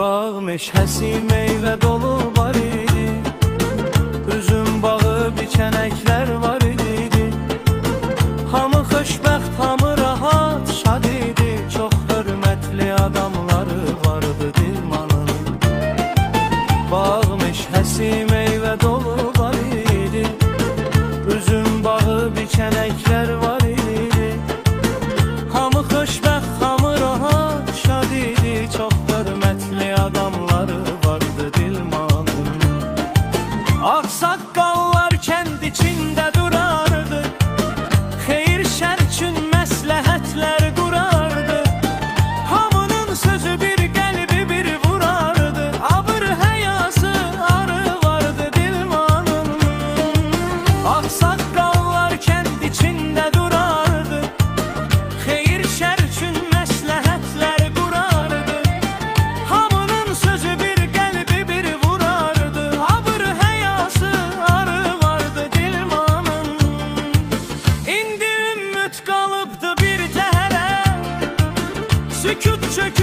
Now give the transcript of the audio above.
Bağ meşhəsi meyvə dolu var idi, üzüm bağı biçənəklər var idi. Hamı xoşbəxt, hamı rahat, şad idi. Çox hörmətli adamları vardı Dilmanın. Bağ meşhəsi meyvə dolu var idi, üzüm bağı biçənəklər var idi. Hamı xoşbəxt, hamı rahat, şad idi. Çox hörmətli adamları vardı Dilmanın. Ağsaqqallar kənd içində durardı, xeyir şər üçün məsləhətlər qurardı. Hamının sözü bir, qəlbi bir vurardı. Abır həyası arı vardı Dilmanın. Ağsaqqallar kənd içində durardı, xeyir şər üçün məsləhətlər qurardı. Hamının sözü bir, qəlbi bir vurardı. Abır həyası arı vardı Dilmanın. İndi ümmüd qalıbdı bir təhərə, sükut çöküb